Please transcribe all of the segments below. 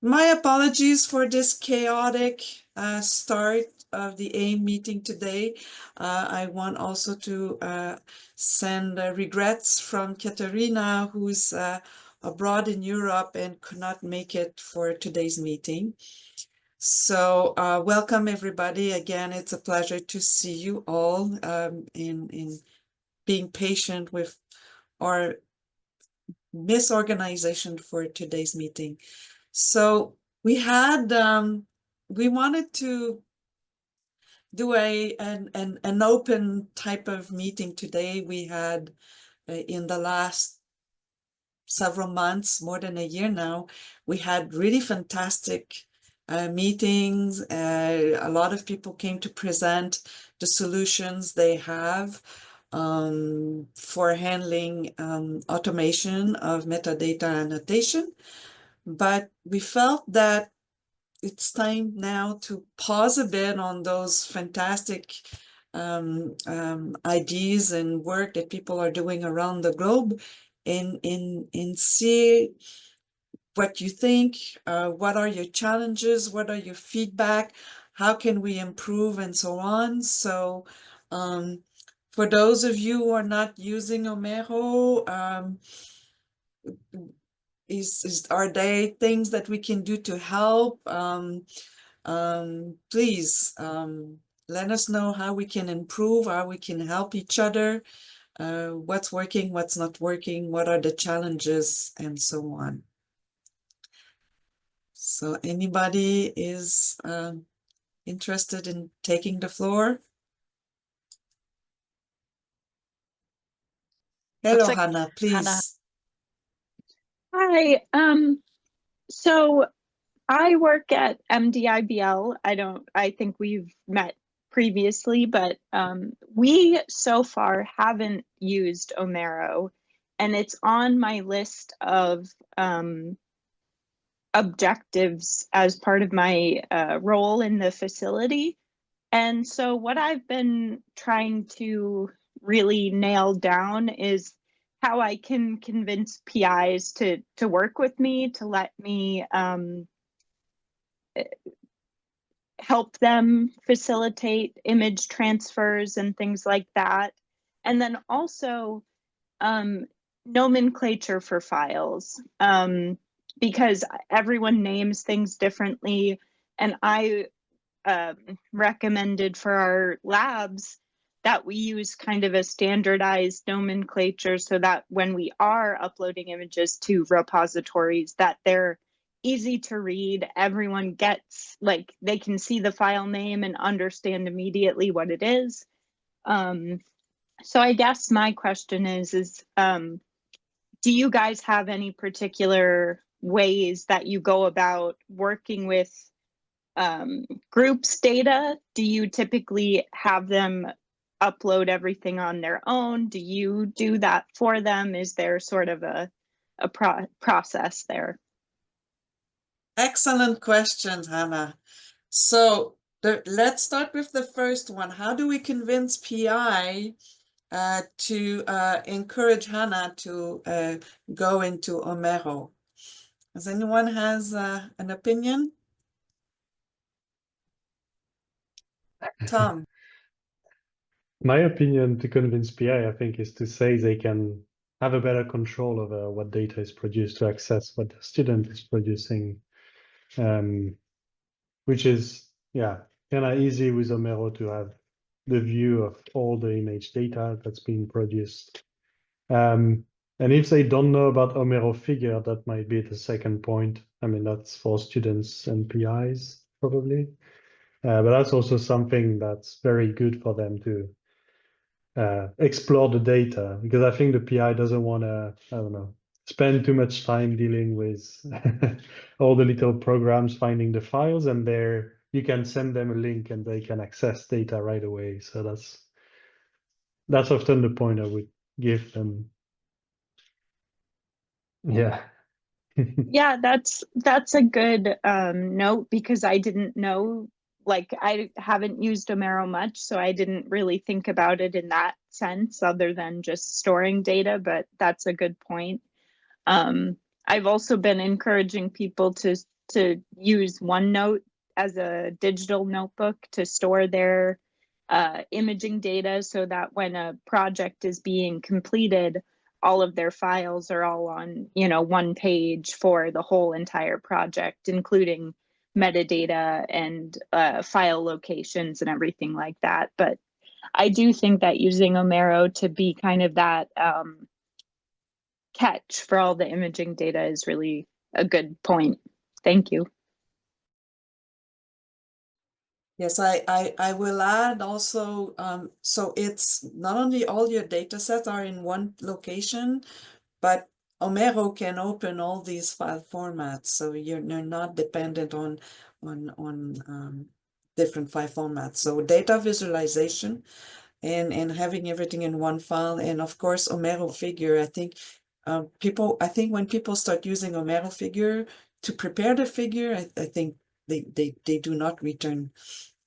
My apologies for this chaotic start of the AIMM meeting today. I want also to send regrets from Katerina, who's abroad in Europe and could not make it for today's meeting. So welcome everybody. Again, it's a pleasure to see you all in being patient with our misorganization for today's meeting. So we wanted to do an open type of meeting today. We had in the last several months, more than a year now, we had really fantastic meetings. A lot of people came to present the solutions they have for handling automation of metadata annotation. But we felt that it's time now to pause a bit on those fantastic ideas and work that people are doing around the globe and see what you think, what are your challenges, what are your feedback, how can we improve, and so on. So for those of you who are not using Omero, are there things that we can do to help? Please let us know how we can improve, how we can help each other, what's working, what's not working, what are the challenges, and so on. So anybody is interested in taking the floor? Hello, Hannah, please. Hi. So I work at MDIBL. I think we've met previously, but we so far haven't used Omero, and it's on my list of objectives as part of my role in the facility. And so what I've been trying to really nail down is how I can convince PIs to work with me, to let me help them facilitate image transfers and things like that. And then also nomenclature for files, because everyone names things differently. And I recommended for our labs that we use kind of a standardized nomenclature so that when we are uploading images to repositories, that they're easy to read. Everyone gets, like, they can see the file name and understand immediately what it is. So I guess my question is do you guys have any particular ways that you go about working with groups data? Do you typically have them upload everything on their own? Do you do that for them? Is there sort of a process there? Excellent question, Hannah. So let's start with the first one. How do we convince PI to encourage Hannah to go into Omero? Does anyone has an opinion? Tom? My opinion to convince PI, I think, is to say they can have a better control over what data is produced to access what the student is producing, which is, yeah, kind of easy with Omero to have the view of all the image data that's being produced. And if they don't know about Omero Figure, that might be the second point. I mean, that's for students and PIs, probably. But that's also something that's very good for them to explore the data, because I think the PI doesn't want to, I don't know, spend too much time dealing with all the little programs finding the files, and there you can send them a link and they can access data right away. So that's often the point I would give them. Yeah. Yeah, that's a good note, because I didn't know, like, I haven't used Omero much, so I didn't really think about it in that sense other than just storing data, but that's a good point. I've also been encouraging people to to use OneNote as a digital notebook to store their imaging data, so that when a project is being completed, all of their files are all on, one page for the whole entire project, including metadata and file locations and everything like that. But I do think that using Omero to be kind of that catch for all the imaging data is really a good point. Thank you. Yes, I will add also, so it's not only all your data sets are in one location, but Omero can open all these file formats, so you're not dependent on different file formats. So data visualization and having everything in one file, and of course Omero Figure. I think when people start using Omero Figure to prepare the figure, I think they do not return.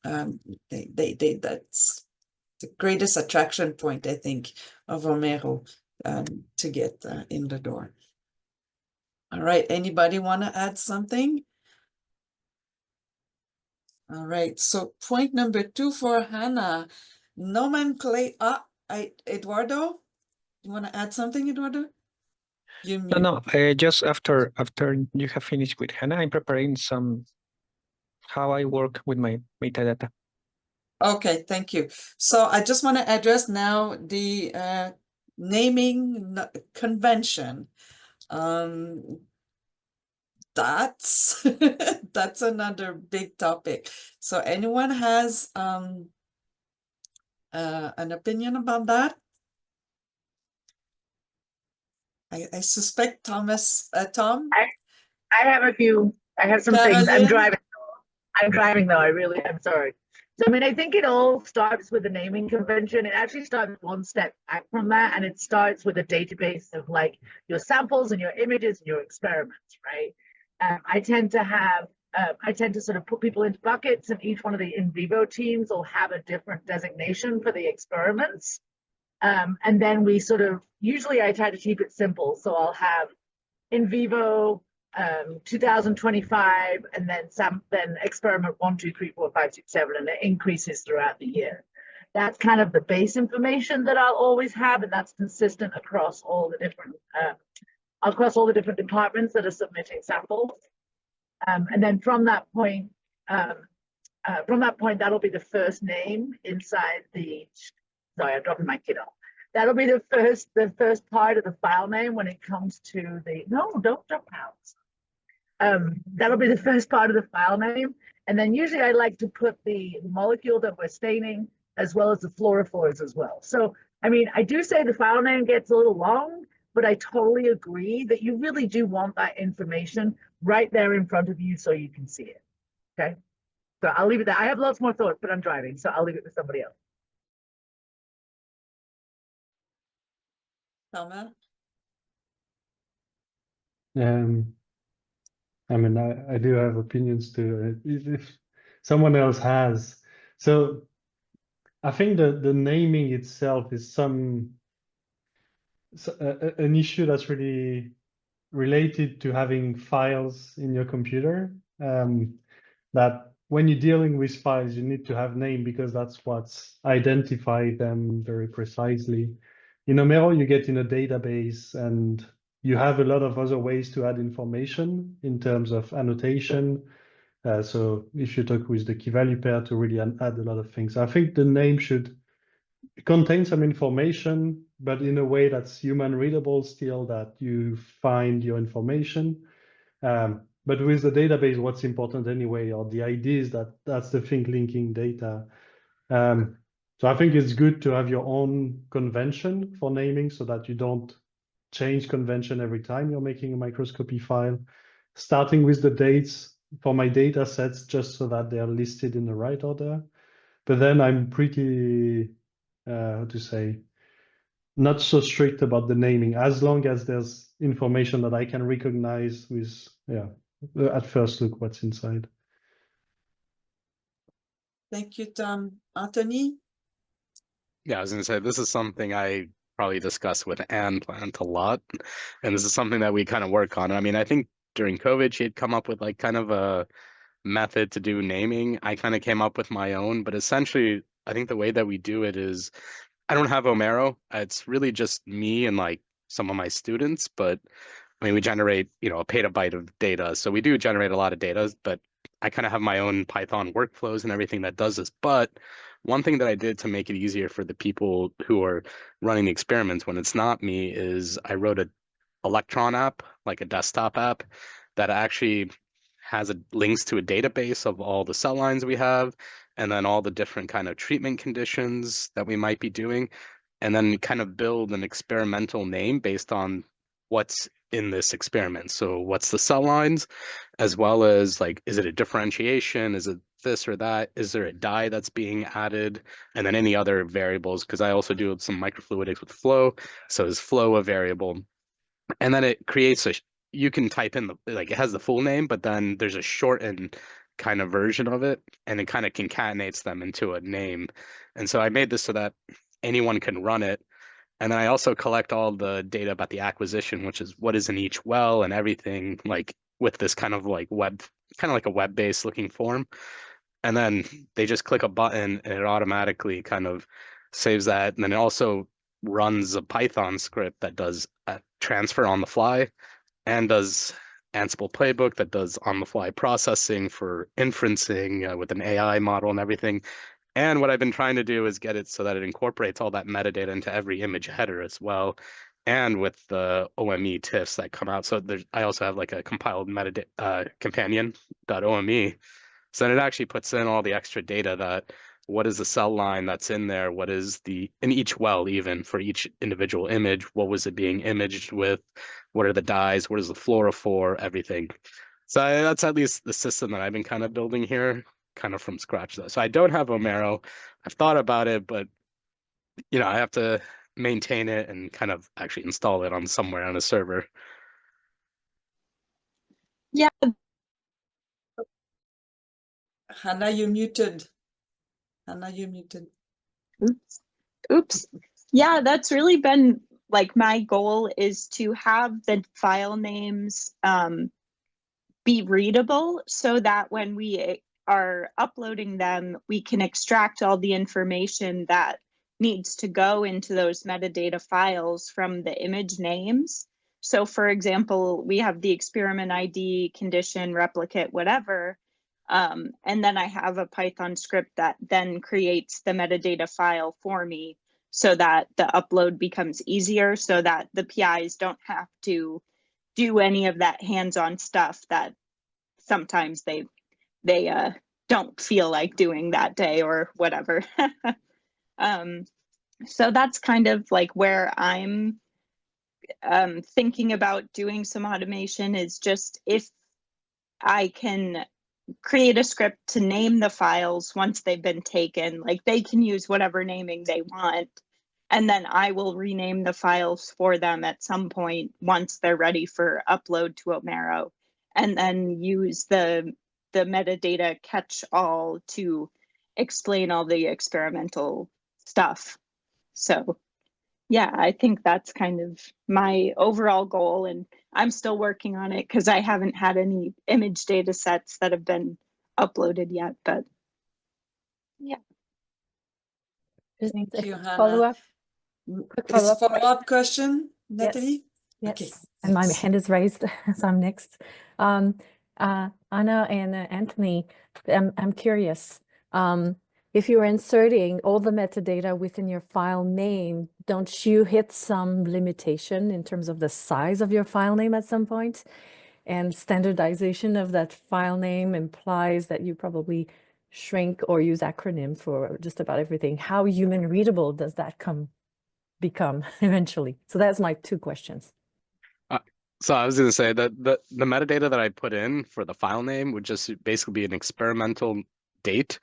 That's the greatest attraction point, I think, of Omero to get in the door. All right, anybody want to add something? All right, so point number 2 for Hannah, nomenclature. Eduardo, you want to add something, Eduardo? No, just after you have finished with Hannah, I'm preparing how I work with my metadata. Okay, thank you. So I just want to address now the naming convention. That's that's another big topic. So anyone has an opinion about that? I suspect Tom. I have a few. I have some things. I'm driving though. I'm sorry. So, I mean, I think it all starts with the naming convention. It actually starts one step back from that, and it starts with a database of like your samples and your images and your experiments, right? I tend to sort of put people into buckets, and each one of the in vivo teams will have a different designation for the experiments. And then we sort of, usually I try to keep it simple. So I'll have in vivo 2025, and then experiment 1, 2, 3, 4, 5, 6, 7, and it increases throughout the year. That's kind of the base information that I'll always have, and that's consistent across all the different departments that are submitting samples. And then from that point, that'll be the first name inside the. Sorry, I'm dropping my kid off. That'll be the first part of the file name when it comes to the. No, don't drop out. That'll be the first part of the file name, and then usually I like to put the molecule that we're staining as well as the fluorophores as well. So, I mean, I do say the file name gets a little long, but I totally agree that you really do want that information right there in front of you so you can see it. Okay, so I'll leave it there. I have lots more thoughts, but I'm driving, so I'll leave it to somebody else. Thelma? I mean, I do have opinions too. If someone else has, so I think the naming itself is an issue that's really related to having files in your computer. That when you're dealing with files, you need to have name because that's what's identify them very precisely. In Omero, you get in a database and you have a lot of other ways to add information in terms of annotation. So if you talk with the key value pair to really add a lot of things, I think the name should contain some information, but in a way that's human readable still, that you find your information. But with the database, what's important anyway, or the idea is that that's the thing linking data. So I think it's good to have your own convention for naming so that you don't change convention every time you're making a microscopy file. Starting with the dates for my data sets, just so that they are listed in the right order. But then I'm pretty, how to say, not so strict about the naming, as long as there's information that I can recognize with, at first look what's inside. Thank you, Tom. Anthony? Yeah, I was going to say, this is something I probably discuss with Anne Plant a lot. And this is something that we kind of work on. I mean, I think during COVID, she had come up with like kind of a method to do naming. I kind of came up with my own, but essentially, I think the way that we do it is I don't have Omero. It's really just me and like some of my students, but I mean, we generate, a petabyte of data. So we do generate a lot of data, but I kind of have my own Python workflows and everything that does this. But one thing that I did to make it easier for the people who are running the experiments when it's not me is I wrote a Electron app, like a desktop app, that actually has links to a database of all the cell lines we have, and then all the different kind of treatment conditions that we might be doing, and then kind of build an experimental name based on what's in this experiment. So what's the cell lines, as well as like, is it a differentiation? Is it this or that? Is there a dye that's being added? And then any other variables, because I also do some microfluidics with flow. So is flow a variable? And then it creates you can type in like it has the full name, but then there's a shortened kind of version of it, and it kind of concatenates them into a name. And so I made this so that anyone can run it. And then I also collect all the data about the acquisition, which is what is in each well and everything, like with this kind of like a web-based looking form. And then they just click a button and it automatically kind of saves that. And then it also runs a Python script that does a transfer on the fly and does Ansible playbook that does on the fly processing for inferencing with an AI model and everything. And what I've been trying to do is get it so that it incorporates all that metadata into every image header as well. And with the OME TIFFs that come out. So I also have like a compiled metadata companion.ome. So then it actually puts in all the extra data that what is the cell line that's in there? What is in each well, even for each individual image, what was it being imaged with? What are the dyes? What is the fluorophore? Everything. So that's at least the system that I've been kind of building here, kind of from scratch though. So I don't have Omero. I've thought about it, but I have to maintain it and kind of actually install it on somewhere on a server. Yeah, Hannah, you're muted. Hannah, you're muted. oops. Yeah, that's really been like my goal is to have the file names be readable so that when we are uploading them, we can extract all the information that needs to go into those metadata files from the image names. So for example, we have the experiment ID, condition, replicate, whatever. And then I have a Python script that then creates the metadata file for me so that the upload becomes easier, so that the PIs don't have to do any of that hands-on stuff that sometimes they don't feel like doing that day or whatever. So that's kind of like where I'm thinking about doing some automation, is just if I can create a script to name the files once they've been taken, like they can use whatever naming they want, and then I will rename the files for them at some point once they're ready for upload to Omero, and then use the metadata catch-all to explain all the experimental stuff. So yeah, I think that's kind of my overall goal, and I'm still working on it because I haven't had any image data sets that have been uploaded yet, but yeah. Thank you, Hannah. Follow-up. Quick Is a follow-up. follow-up question, Natalie? Yes, Okay, and my thanks. hand is raised, so I'm next. Anna and Anthony, I'm curious. If you're inserting all the metadata within your file name, don't you hit some limitation in terms of the size of your file name at some point? And standardization of that file name implies that you probably shrink or use acronym for just about everything. How human readable does that become eventually? So that's my two questions. So I was going to say that the metadata that I put in for the file name would just basically be an experimental date,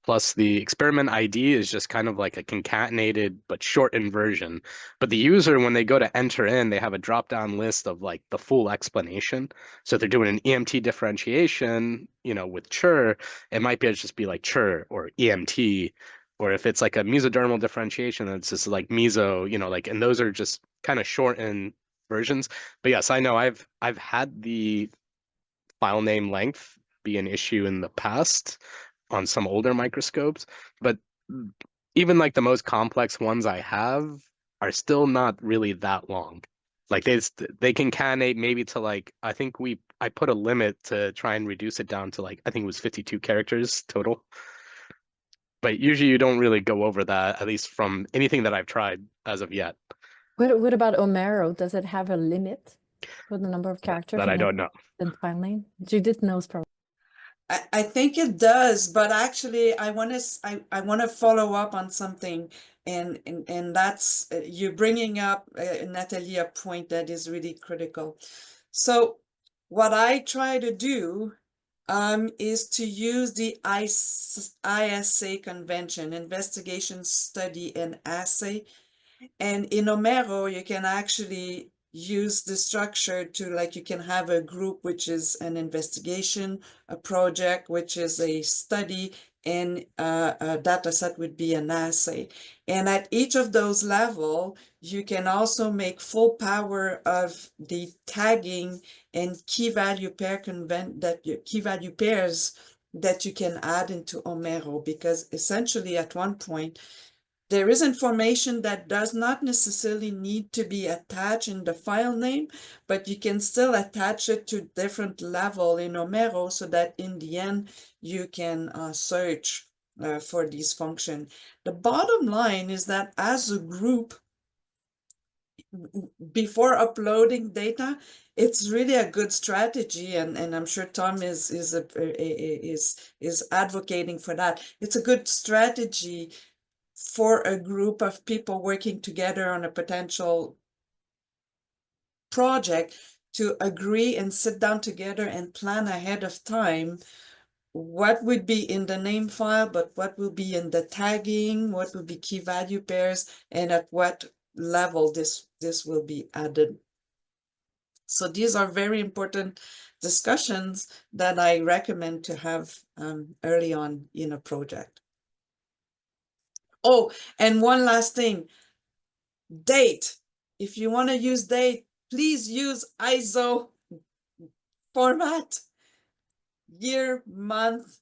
plus the experiment ID is just kind of like a concatenated but shortened version. But the user, when they go to enter in, they have a drop-down list of like the full explanation. So if they're doing an EMT differentiation, with CHR, it might just be like CHR or EMT. Or if it's like a mesodermal differentiation, it's just like meso, and those are just kind of shortened versions. But yes, I know I've had the file name length be an issue in the past on some older microscopes, but even like the most complex ones I have are still not really that long. Like they can cannate maybe to like, I think I put a limit to try and reduce it down to like, I think it was 52 characters total. But usually you don't really go over that, at least from anything that I've tried as of yet. What about Homero? Does it have a limit for the number of characters? That I don't know. And file name? Judith knows probably. I think it does, but actually I want to follow up on something, and that's you're bringing up, Natalie, a point that is really critical. So what I try to do is to use the ISA convention, investigation, study, and assay. And in Homero, you can actually use the structure to, like, you can have a group which is an investigation, a project which is a study, and a data set would be an assay. And at each of those levels, you can also make full power of the tagging and key value pairs that you can add into Homero, because essentially at one point, there is information that does not necessarily need to be attached in the file name, but you can still attach it to different level in Homero so that in the end you can search for these functions. The bottom line is that as a group, before uploading data, it's really a good strategy, and I'm sure Tom is advocating for that. It's a good strategy for a group of people working together on a potential project to agree and sit down together and plan ahead of time what would be in the name file, but what will be in the tagging, what will be key value pairs, and at what level this will be added. So these are very important discussions that I recommend to have early on in a project. Oh, and one last thing, date. If you want to use date, please use ISO format, year, month,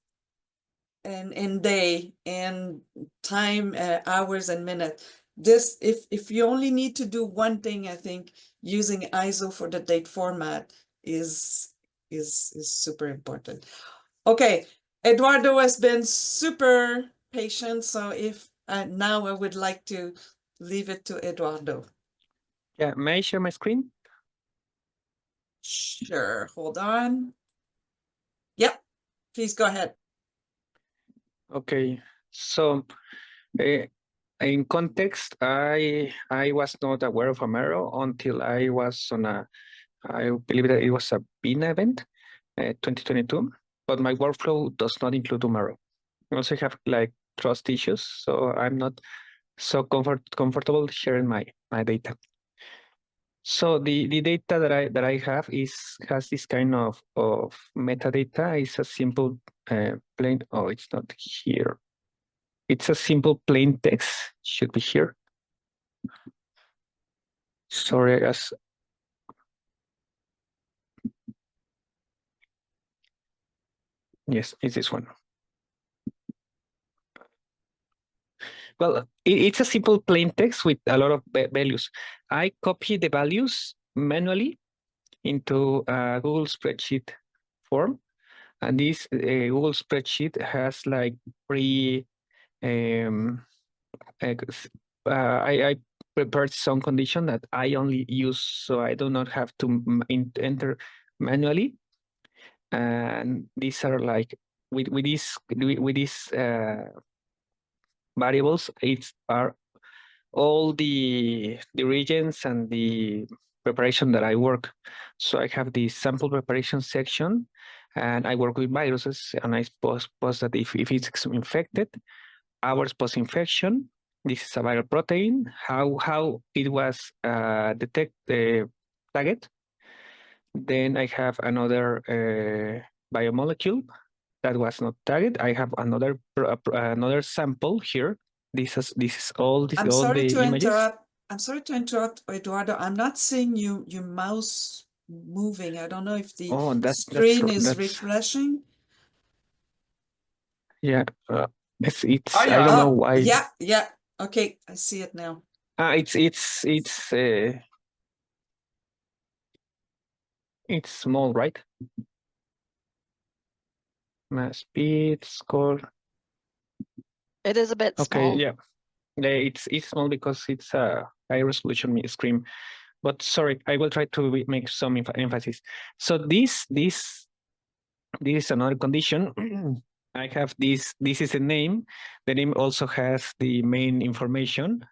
and day, and time, hours and minutes. This, if you only need to do one thing, I think using ISO for the date format is super important. Okay, Eduardo has been super patient, so if now I would like to leave it to Eduardo. Yeah, may I share my screen? Sure, hold on. Yep, please go ahead. Okay, so in context, I was not aware of Homero until I was on I believe that it was a BINA event, 2022, but my workflow does not include Homero. I also have like trust issues, so I'm not so comfortable sharing my data. So the data that I have has this kind of metadata. It's a simple plain. Oh, it's not here. It's a simple plain text. Should be here. Sorry, as yes, it's this one. Well, it's a simple plain text with a lot of values. I copy the values manually into a Google spreadsheet form, and this Google spreadsheet has like I prepared some condition that I only use, so I do not have to enter manually. And these are like with these variables, are all the regions and the preparation that I work. So I have the sample preparation section, and I work with viruses, and I post that if it's infected, hours post-infection, this is a viral protein, how it was tagged. Then I have another biomolecule that was not tagged. I have another sample here. This is all I'm sorry the to images. interrupt. I'm sorry to interrupt, Eduardo. I'm not seeing your mouse moving. I don't know if the Oh, screen is that's refreshing. yeah. It's Oh, I yeah. don't know Oh, why. yeah. Okay, I see it now. It's small, right? Mass speed score. It is a bit Okay, small. yeah. It's small because it's a high resolution screen. But sorry, I will try to make some emphasis. So this is another condition. I have this. This is a name. The name also has the main information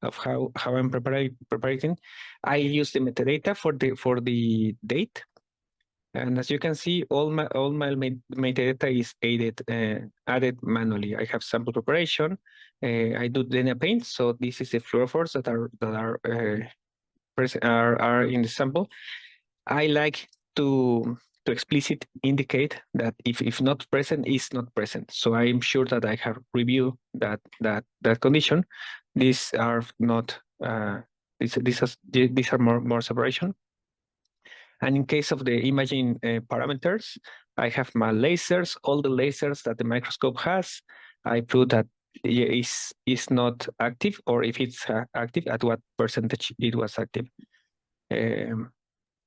of how I'm preparing. I use the metadata for the date, and as you can see, all my metadata is added manually. I have sample preparation. I do DNA paint, so this is the fluorophores that are in the sample. I like to explicit indicate that if not present is not present. So I'm sure that I have reviewed that condition. These are not these are more separation. And in case of the imaging parameters, I have my lasers, all the lasers that the microscope has. I put that is not active, or if it's active, at what percentage it was active.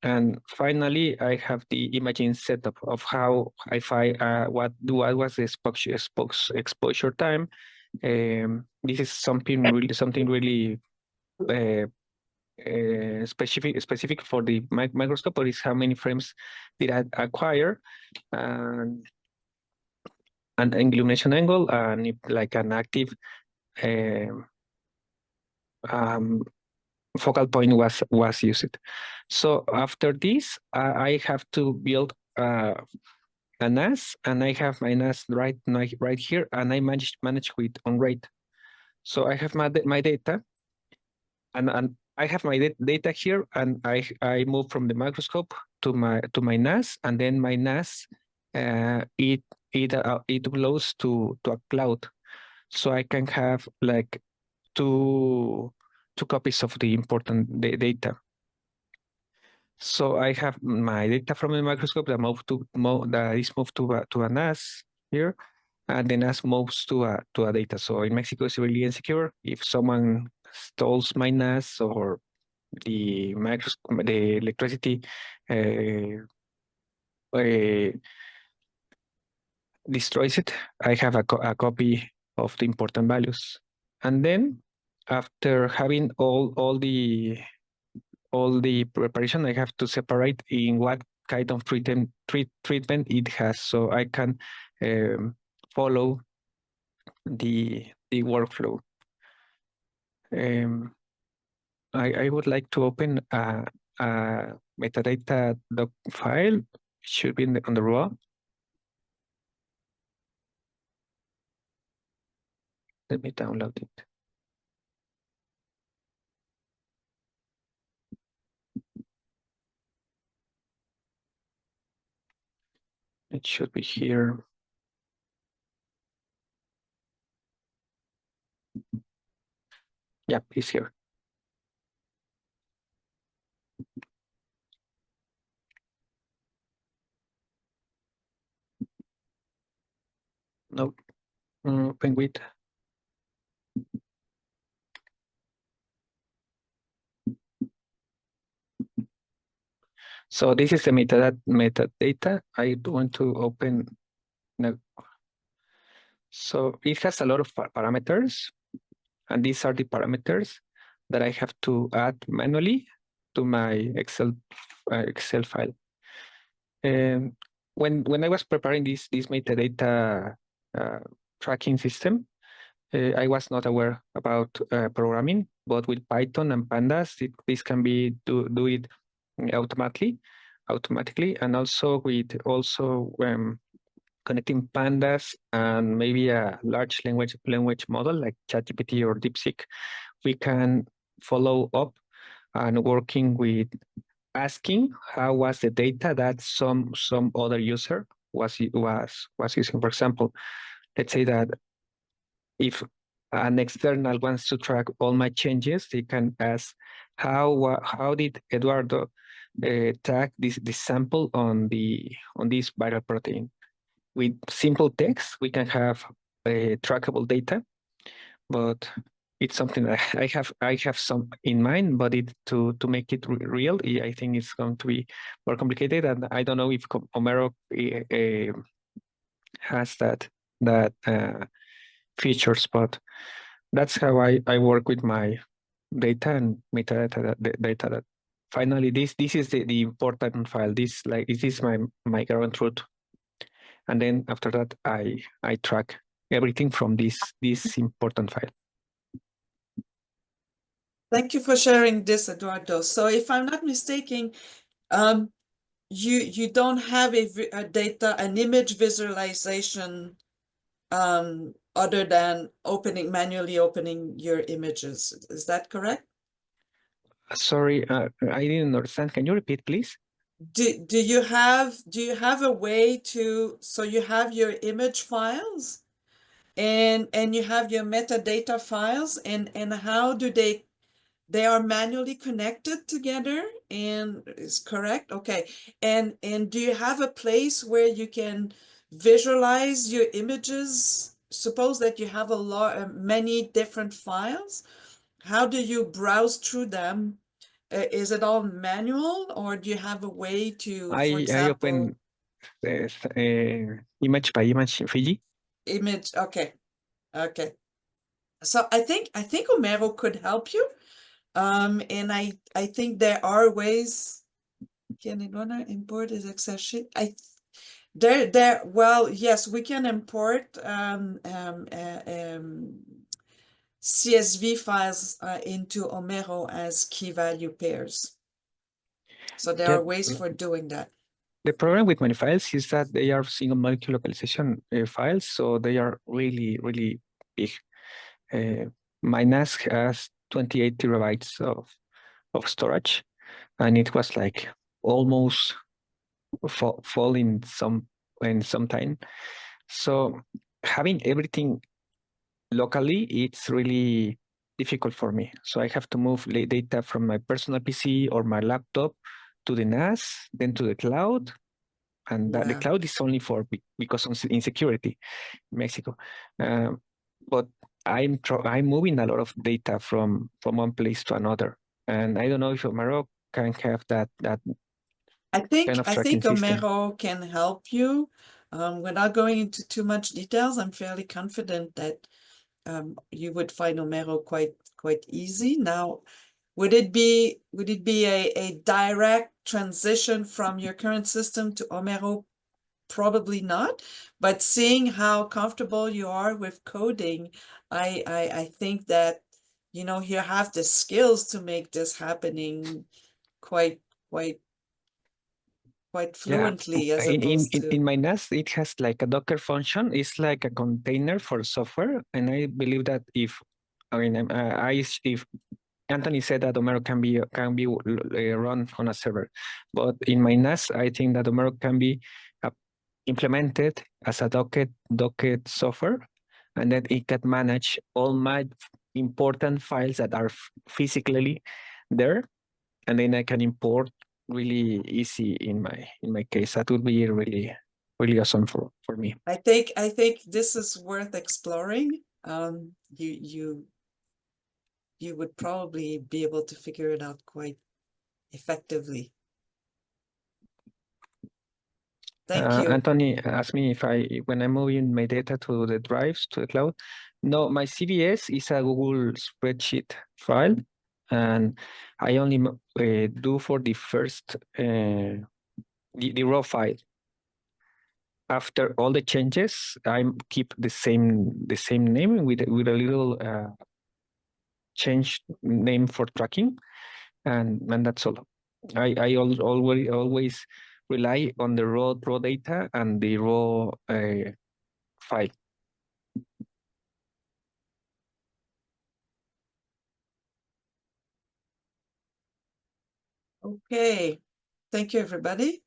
And finally, I have the imaging setup of how what was the exposure time. This is something really specific for the microscope, or is how many frames did I acquire, and an illumination angle, and like an active focal point was used. So after this, I have to build a NAS, and I have my NAS right here, and I manage with on rate. So I have my data, and I have my data here, and I move from the microscope to my NAS, and then my NAS it uploads to a cloud, so I can have like two copies of the important data. So I have my data from the microscope that is moved to a NAS here, and the NAS moves to a data. So in Mexico, it's really insecure. If someone steals my NAS, or the electricity destroys it, I have a copy of the important values. And then after having all the preparation, I have to separate in what kind of treatment it has, so I can follow the workflow. I would like to open a metadata doc file. It should be on the raw. Let me download it. It should be here. Yep, it's here. No, open with. So this is the metadata. I want to open. No. So it has a lot of parameters, and these are the parameters that I have to add manually to my Excel file. When I was preparing this metadata tracking system, I was not aware about programming, but with Python and Pandas, this can be do it automatically, and also with connecting Pandas and maybe a large language model like ChatGPT or DeepSeek, we can follow up and working with asking how was the data that some other user was using. For example, let's say that if an external wants to track all my changes, they can ask how did Eduardo tag this sample on this viral protein. With simple text, we can have trackable data, but it's something that I have some in mind, but to make it real, I think it's going to be more complicated, and I don't know if Homero has that features, but that's how I work with my data and metadata data. That finally this is the important file. This is my ground truth, and then after that I track everything from this important file. Thank you for sharing this, Eduardo. So if I'm not mistaken, you don't have an image visualization other than manually opening your images. Is that correct? Sorry, I didn't understand. Can you repeat, please? Do you have a way to, so you have your image files and you have your metadata files, and how do they are manually connected together, and is correct? Okay. And do you have a place where you can visualize your images? Suppose that you have many different files. How do you browse through them? Is it all manual, or do you have a way to, for I example, open image by image Fiji. image? Okay. So I think Homero could help you. And I think there are ways. Can it wanna import as Excel sheet? Well, yes, we can import CSV files into Homero as key value pairs. So there are ways for doing that. The problem with my files is that they are single molecule localization files, so they are really, really big. My NAS has 28 terabytes of storage, and it was like almost fall in some time. So having everything locally, it's really difficult for me. So I have to move data from my personal PC or my laptop to the NAS, then to the cloud. And the cloud is only for because of insecurity in Mexico. But I'm moving a lot of data from one place to another, and I don't know if Homero can have that I think tracking system. Homero can help you. Without going into too much details, I'm fairly confident that you would find Homero quite easy. Now, would it be a direct transition from your current system to Homero? Probably not, but seeing how comfortable you are with coding, I think that, you have the skills to make this happening quite fluently, as opposed to in my NAS, it has like a Docker function. It's like a container for software, and I believe that if Anthony said that Homero can be run on a server, but in my NAS, I think that Homero can be implemented as a Docker software, and that it can manage all my important files that are physically there, and then I can import really easy in my case. That would be really awesome for me. I think this is worth exploring. You would probably be able to figure it out quite effectively. Thank you. Anthony asked me if when I'm moving my data to the drives, to the cloud. No, my CVS is a Google spreadsheet file, and I only do for the first, the raw file. After all the changes, I keep the same name with a little change name for tracking, and that's all. I always rely on the raw data and the raw file. Okay, thank you, everybody.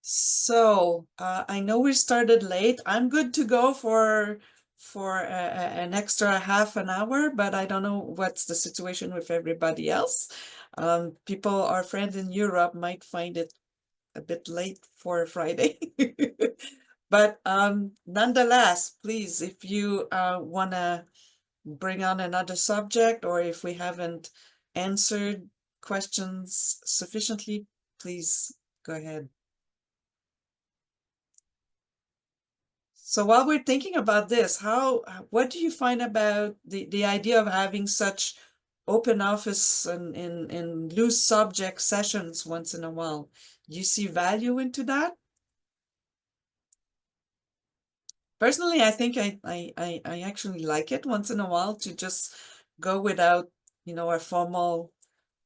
So I know we started late. I'm good to go for an extra half an hour, but I don't know what's the situation with everybody else. People, our friends in Europe might find it a bit late for a Friday. But nonetheless, please, if you want to bring on another subject, or if we haven't answered questions sufficiently, please go ahead. So while we're thinking about this, what do you find about the idea of having such open office and loose subject sessions once in a while? Do you see value into that? Personally, I think I actually like it once in a while to just go without, you know, a formal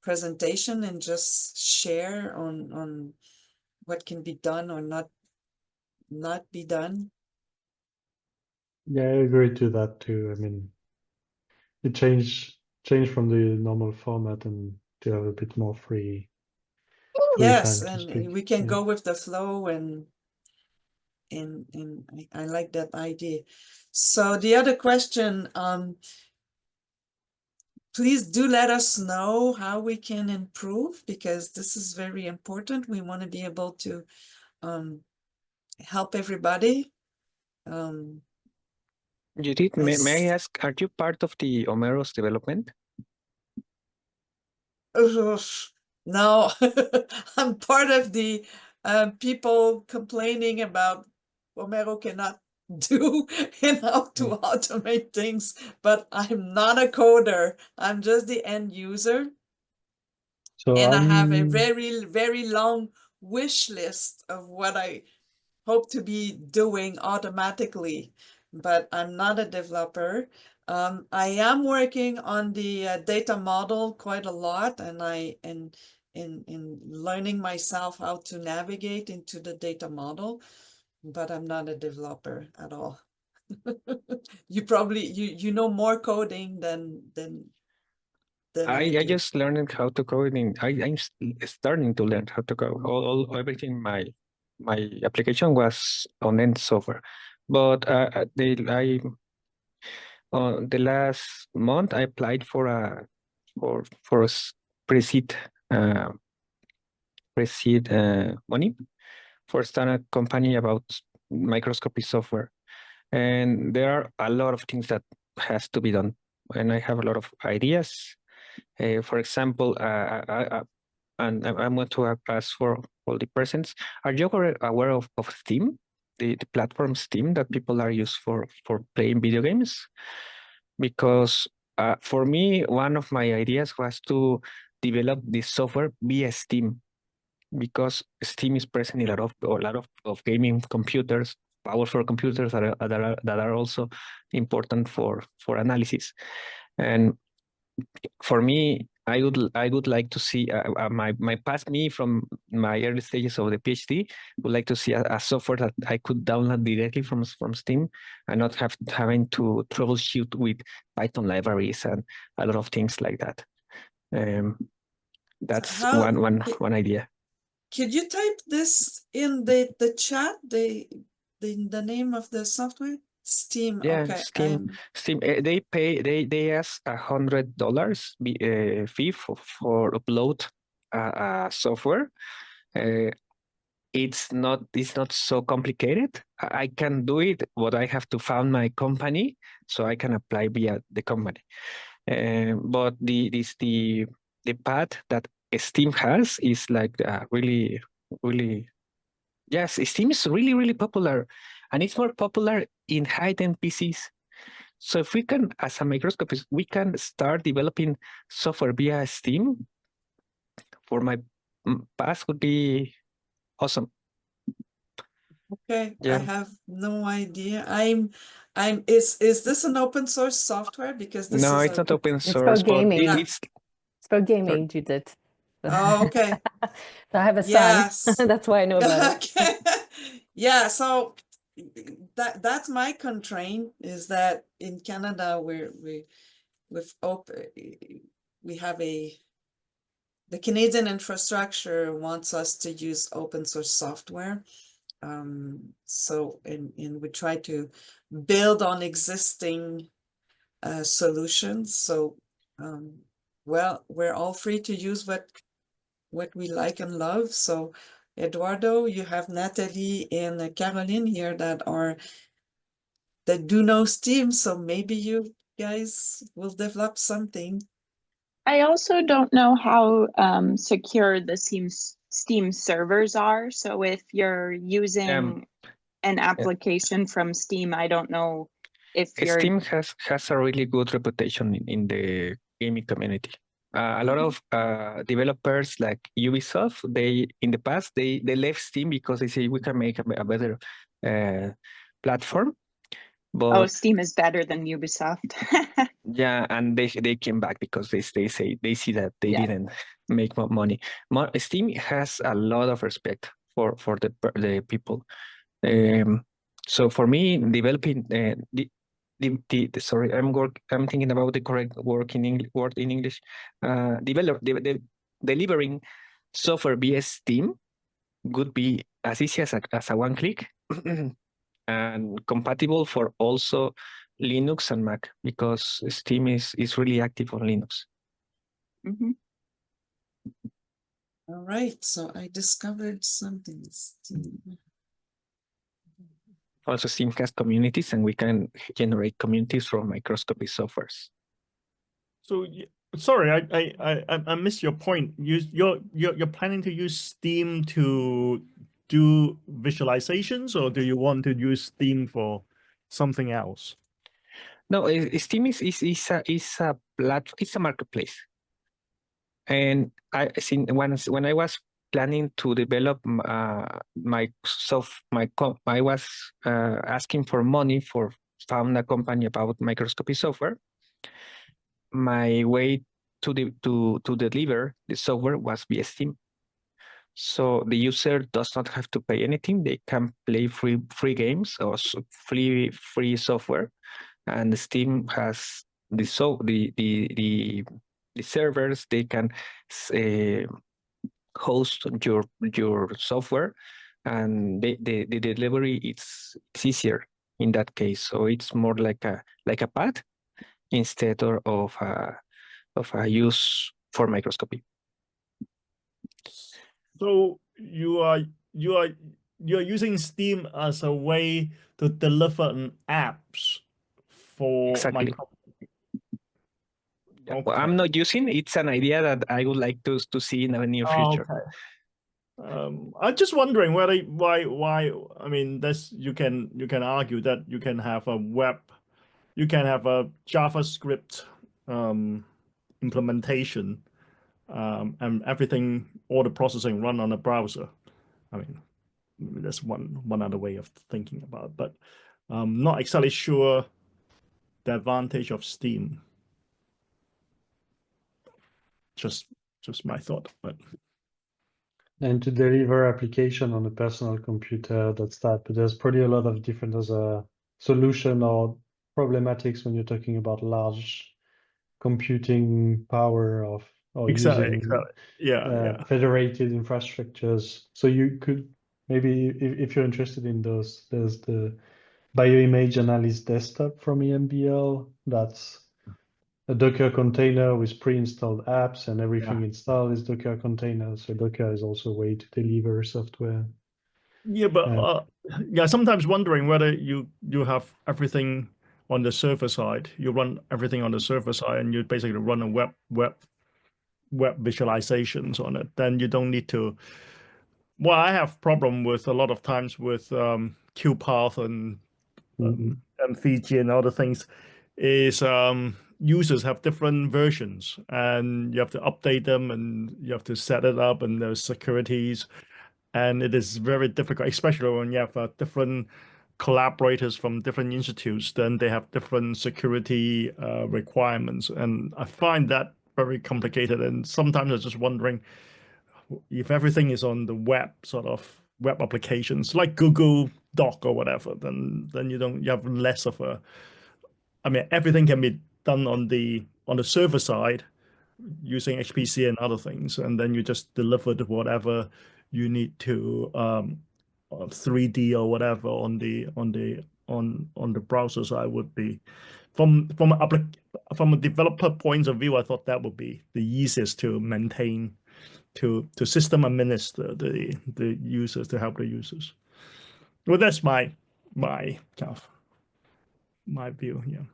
presentation and just share on what can be done or not be done. Yeah, I agree to that too. I mean, it change from the normal format and to have a bit more free Yes, time to and speak. we can Yeah. go with the flow, and I like that idea. So the other question, please do let us know how we can improve, because this is very important. We want to be able to help everybody. Judith, may I As ask, are you part of the Homero's development? Ugh, no, I'm part of the people complaining about Homero cannot do and how to automate things, but I'm not a coder. I'm just the end user. So And I have a I'm very, very long wish list of what I hope to be doing automatically, but I'm not a developer. I am working on the data model quite a lot, and in learning myself how to navigate into the data model, but I'm not a developer at all. You probably you know more coding than I I do. just learned how to code I'm starting to learn how to code. Everything my application was on end software, but the last month I applied for a pre-seed uh, pre-seed money for a startup company about microscopy software, and there are a lot of things that has to be done, and I have a lot of ideas. For example, and I'm going to ask for all the persons. Are you aware of Steam, the platform Steam that people are used for playing video games? Because for me, one of my ideas was to develop this software via Steam, because Steam is present in a lot of gaming computers, powerful computers that are also important for analysis. And for me, I would like to see my past me from my early stages of the PhD would like to see a software that I could download directly from Steam and not having to troubleshoot with Python libraries and a lot of things like that. That's How one idea. could you type this in the chat? The name of the software? Steam. Yeah, Okay, Steam. They ask $100 fee for upload software. Uh, it's not so complicated. I can do it, but I have to found my company so I can apply via the company. But the path that Steam has is like really. Yes, Steam is really popular, and it's more popular in high-end PCs. So if we can, as a microscopist, we can start developing software via Steam, for my path would be awesome. okay. I Yeah. have no idea. Is this an open source software? Because this No, is it's a not open It's source, for but gaming. No. it's It's for gaming, sorry. Judith. Oh, okay. So I have a son. Yes. That's why I know about it. Okay. Yeah, so that's my constraint, is that in Canada we have the Canadian infrastructure wants us to use open source software. So and we try to build on existing solutions. So well, we're all free to use what we like and love. So Eduardo, you have Natalie and Caroline here that do know Steam, so maybe you guys will develop something. I also don't know how secure the Steam servers are. So if you're using an application from Steam, I don't know if you're. Steam has a really good reputation in the gaming community. A lot of developers like Ubisoft, they in the past they left Steam because they say we can make a better platform. But Oh, Steam is better than Ubisoft. yeah, and they came back because they say they see that they Yeah. didn't make more money. Steam has a lot of respect for the people. So for me, developing sorry, I'm thinking about the correct word in English. Delivering software via Steam would be as easy as a one click and compatible for also Linux and Mac because Steam is really active on Linux. Mm-hmm. All right, so I discovered something. Steam. Also, Steam has communities, and we can generate communities from microscopy softwares. So sorry, I missed your point. You're planning to use Steam to do visualizations, or do you want to use Steam for something else? No, Steam is a platform. It's a marketplace, and I think when I was planning to develop I was asking for money for found a company about microscopy software. My way to deliver the software was via Steam. So the user does not have to pay anything. They can play free games or free software, and Steam has the servers. They can host your software, and the delivery it's easier in that case. So it's more like a pad instead of a use for microscopy. So you're using Steam as a way to deliver an apps for Exactly. Okay. Well, I'm not using. It's an idea that I would like to see in the near future. Okay. I'm just wondering why. I mean, you can argue that you can have a JavaScript implementation, and everything, all the processing run on a browser. I mean, that's one other way of thinking about it, but I'm not exactly sure the advantage of Steam. Just my thought, but. And to deliver application on a personal computer, that's that. But there's probably a lot of different as a solution or problematics when you're talking about large computing power or Exactly. using Yeah. federated infrastructures. So you could maybe, if you're interested in those, there's the bioimage analysis desktop from EMBL. That's a Docker container with pre-installed apps, and everything installed is Docker container. So Docker is also a way to deliver software. Yeah, but sometimes wondering whether you have everything on the server side. You run everything on the server side, and you basically run a web visualizations on it. Then you don't need to. Well, I have problem with a lot of times with QPath and Fiji and other things. Is users have different versions, and you have to update them, and you have to set it up, and there's securities. And it is very difficult, especially when you have different collaborators from different institutes, then they have different security requirements. And I find that very complicated. And sometimes I'm just wondering if everything is on the web, sort of web applications like Google Doc or whatever, then you have less of a, I mean, everything can be done on the server side using HPC and other things, and then you just delivered whatever you need to 3D or whatever on the browser side would be from a developer point of view, I thought that would be the easiest to maintain, to system administer the users, to help the users. Well, that's my kind of my view. Yeah.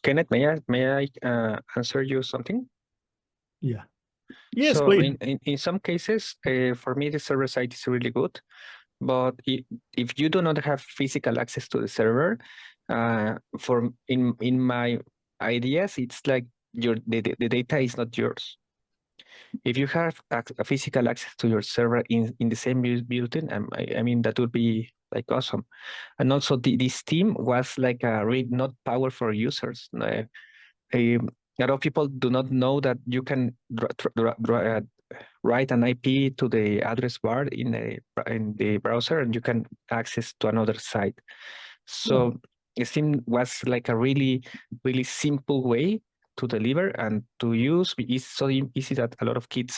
Kenneth, may I answer you something? Yeah. Yes, So please. in some cases, for me, the server side is really good. But if you do not have physical access to the server, in my ideas, it's like the data is not yours. If you have a physical access to your server in the same building, I mean, that would be like awesome. And also this team was like a read not power for users. A lot of people do not know that you can write an IP to the address bar in the browser, and you can access to another site. So Steam was like a really simple way to deliver and to use. It's so easy that a lot of kids,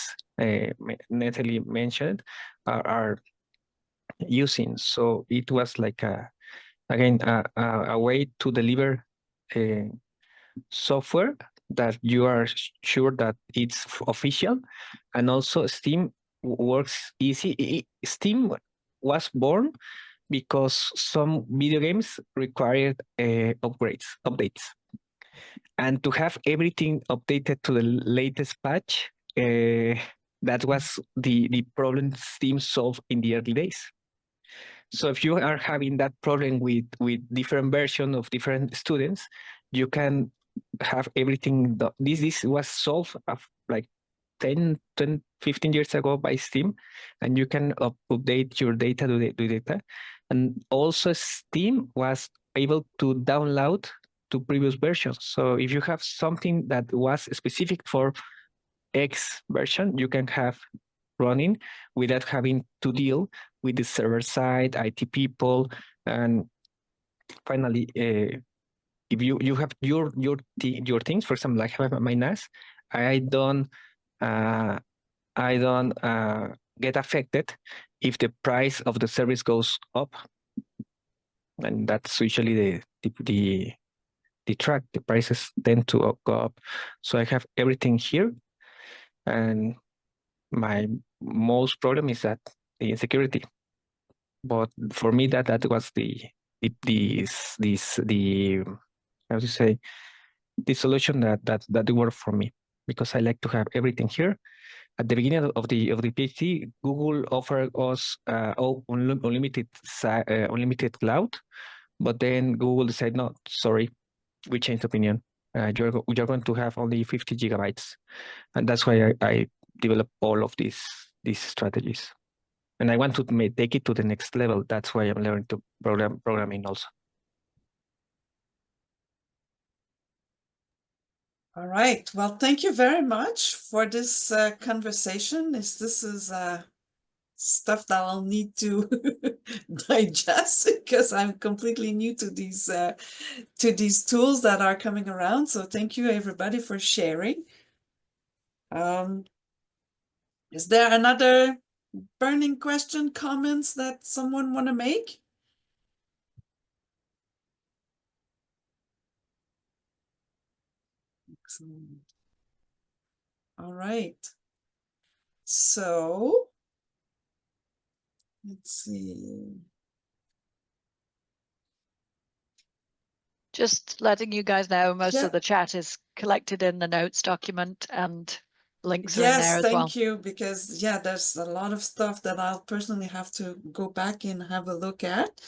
Natalie mentioned, are using. So it was like a way to deliver software that you are sure that it's official, and also Steam works easy. Steam was born because some video games required updates, and to have everything updated to the latest patch, that was the problem Steam solved in the early days. So if you are having that problem with different versions of different students, you can have everything. This was solved like 10, 15 years ago by Steam, and you can update your data to the data. And also Steam was able to download to previous versions. So if you have something that was specific for X version, you can have running without having to deal with the server side, IT people, and finally, if you have your things, for example, like I have my NAS, I don't get affected if the price of the service goes up, and that's usually the track. The prices tend to go up, so I have everything here, and my most problem is that the insecurity. But for me, that was the how to say, the solution that worked for me, because I like to have everything here. At the beginning of the PhD, Google offered us unlimited cloud, but then Google decided, no, sorry, we changed opinion. You're going to have only 50 gigabytes, and that's why I developed all of these strategies. And I want to take it to the next level. That's why I'm learning to programming also. All right. Well, thank you very much for this conversation. This is stuff that I'll need to digest, because I'm completely new to these tools that are coming around. So thank you everybody for sharing. Is there another burning question, comments that someone want to make? Excellent. All right. So let's see. Just letting you guys know, most Yeah. of the chat is collected in the notes document, and links are in there Yes, as well. thank you, because yeah, there's a lot of stuff that I'll personally have to go back and have a look at.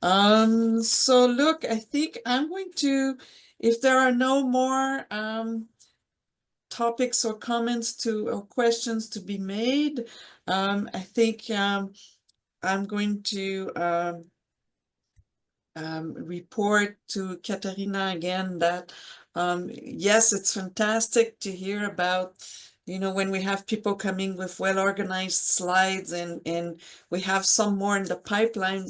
So look, I think I'm going to, if there are no more topics or comments or questions to be made, I think I'm going to report to Katarina again that yes, it's fantastic to hear about, when we have people coming with well-organized slides, and we have some more in the pipeline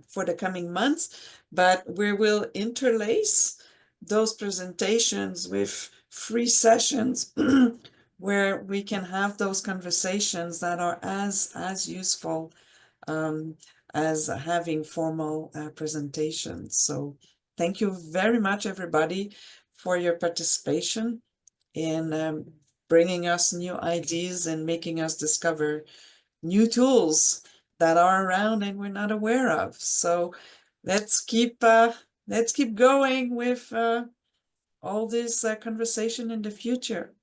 for the coming months, but we will interlace those presentations with free sessions where we can have those conversations that are as useful as having formal presentations. So thank you very much, everybody, for your participation in bringing us new ideas and making us discover new tools that are around and we're not aware of. So let's keep going with all this conversation in the future.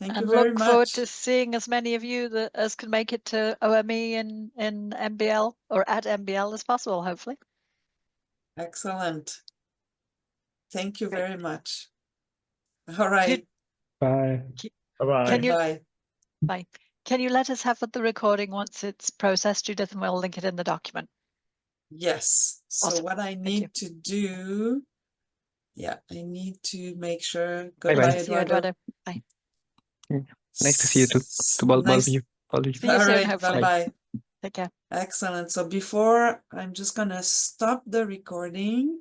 Thank you And very look forward much. to seeing as many of you as can make it to OME in MBL or at MBL as possible, hopefully. Excellent. Thank you Great. very much. All right. Bye. Bye-bye. Can you Bye. bye? Can you let us have the recording once it's processed, Judith, and we'll link it in the document? Yes. So Awesome. what I you. need to do, I need to make sure. Bye-bye. Goodbye, See you, Eduardo. Bye. Nice to see you too. To both Nice. of you. All of you. See you All soon, right. hopefully. Bye-bye. Take care. Excellent. So before, I'm just gonna stop the recording.